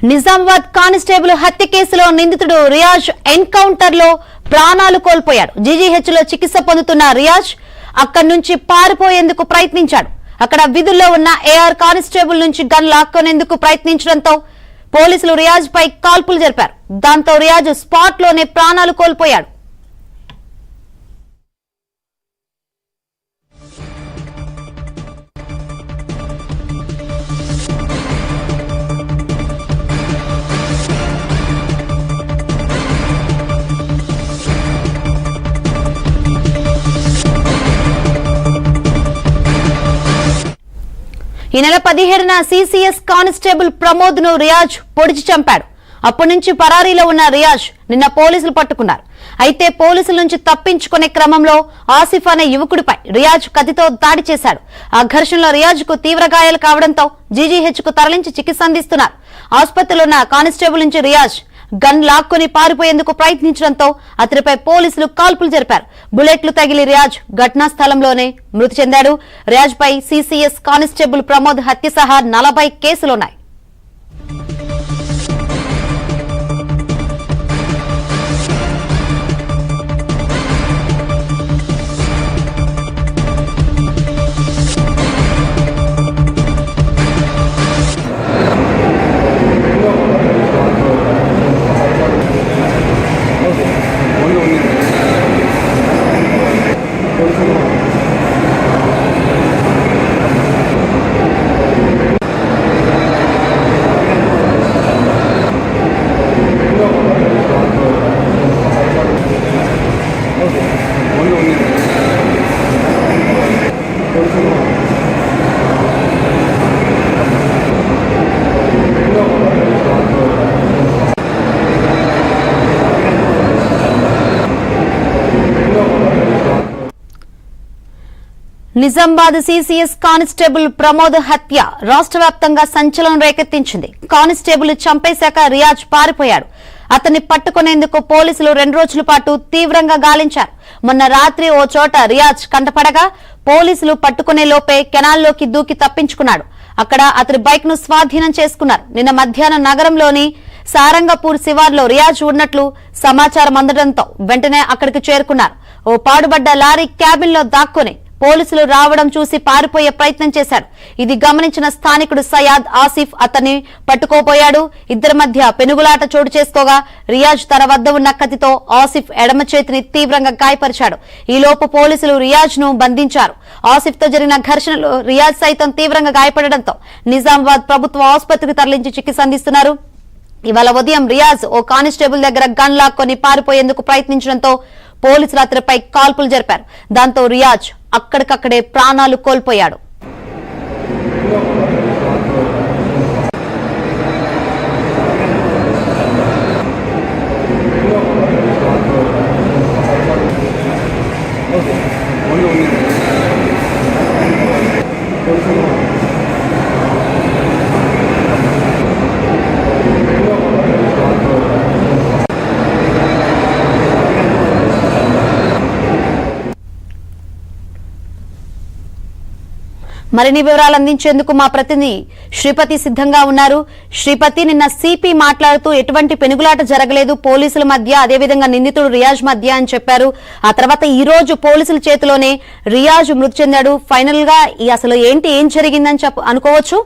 Nizamabad constable హత్య కేసులో నిందితుడు రియాజ్ ఎన్కౌంటర్ లో ప్రాణాలు కోల్పోయాడు. జీజీహెచ్ లో చికిత్స పొందుతున్న రియాజ్ అక్కడి నుంచి పారిపోయేందుకు ప్రయత్నించాడు. అక్కడ విధుల్లో ఉన్న ఏఆర్ కానిస్టేబుల్ నుంచి గన్ లాక్కొనేందుకు ప్రయత్నించడంతో పోలీసులు రియాజ్ పై కాల్పులు జరిపారు. దాంతో రియాజ్ స్పాట్ లోనే ప్రాణాలు కోల్పోయాడు. ఈ నెల 17న సిసిఎస్ కానిస్టేబుల్ ప్రమోద్ ను రియాజ్ పొడిచి చంపాడు. అప్పటి నుంచి పరారీలో ఉన్న రియాజ్ నిన్న పోలీసులు పట్టుకున్నారు. అయితే పోలీసుల నుంచి తప్పించుకునే క్రమంలో ఆసిఫ్ అనే యువకుడిపై రియాజ్ కత్తితో దాడి చేశాడు. ఆ ఘర్షణలో రియాజ్ కు తీవ్ర గాయాలు కావడంతో జీజీహెచ్ కు తరలించి చికిత్స అందిస్తున్నారు. ఆసుపత్రిలో ఉన్న కానిస్టేబుల్ నుంచి రియాజ్ గన్ లాక్కొని పారిపోయేందుకు ప్రయత్నించడంతో అతడిపై పోలీసులు కాల్పులు జరిపారు. బుల్లెట్లు తగిలి రియాజ్ ఘటనా స్థలంలోనే మృతి చెందాడు. రియాజ్ పై సిసిఎస్ కానిస్టేబుల్ ప్రమోద్ హత్య సహా 40 కేసులున్నాయి. నిజామాబాద్ సిసిఎస్ కానిస్టేబుల్ ప్రమోద్ హత్య రాష్ట్ర వ్యాప్తంగా సంచలనం రేకెత్తించింది. కానిస్టేబుల్ చంపేశాక రియాజ్ పారిపోయాడు. అతన్ని పట్టుకునేందుకు పోలీసులు 2 రోజుల పాటు తీవ్రంగా గాలించారు. మొన్న రాత్రి ఓ చోట రియాజ్ కంటపడగా పోలీసులు పట్టుకునే లోపే కెనాల్లోకి దూకి తప్పించుకున్నాడు. అక్కడ అతని బైక్ ను స్వాధీనం చేసుకున్నారు. నిన్న మధ్యాహ్నం నగరంలోని సారంగపూర్ శివార్లో రియాజ్ ఉన్నట్లు సమాచారం అందడంతో వెంటనే అక్కడికి చేరుకున్నారు. ఓ పాడుబడ్డ లారీ క్యాబిన్ లో దాక్కుని పోలీసులు రావడం చూసి పారిపోయే ప్రయత్నం చేశాడు. ఇది గమనించిన స్థానికుడు సయాద్ ఆసిఫ్ అతన్ని పట్టుకోపోయాడు. ఇద్దరి మధ్య పెనుగులాట చోటు చేసుకోగా రియాజ్ తన వద్ద ఉన్న కత్తితో ఆసిఫ్ ఎడమ చేతిని తీవ్రంగా గాయపరిచాడు. ఈలోపు పోలీసులు రియాజ్ ను బంధించారు. ఆసిఫ్ తో జరిగిన ఘర్షణలో రియాజ్ సైతం తీవ్రంగా గాయపడడంతో నిజామాబాద్ ప్రభుత్వ ఆసుపత్రికి తరలించి చికిత్స అందిస్తున్నారు. ఇవాళ ఉదయం రియాజ్ ఓ కానిస్టేబుల్ దగ్గర గన్ లాక్కొని పారిపోయేందుకు ప్రయత్నించడంతో పోలీసులు అతనిపై కాల్పులు జరిపారు. దాంతో రియాజ్ అక్కడికక్కడే ప్రాణాలు కోల్పోయాడు. మరిన్ని వివరాలు అందించేందుకు మా ప్రతినిధి శ్రీపతి సిద్ధంగా ఉన్నారు. శ్రీపతి, నిన్న సిపి మాట్లాడుతూ ఎటువంటి పెనుగులాట జరగలేదు పోలీసుల మధ్య, అదేవిధంగా నిందితుడు రియాజ్ మధ్య అని చెప్పారు. ఆ తర్వాత ఈ రోజు పోలీసుల చేతిలోనే రియాజ్ మృతి చెందాడు. ఫైనల్ గా అసలు ఏం జరిగిందని అనుకోవచ్చు?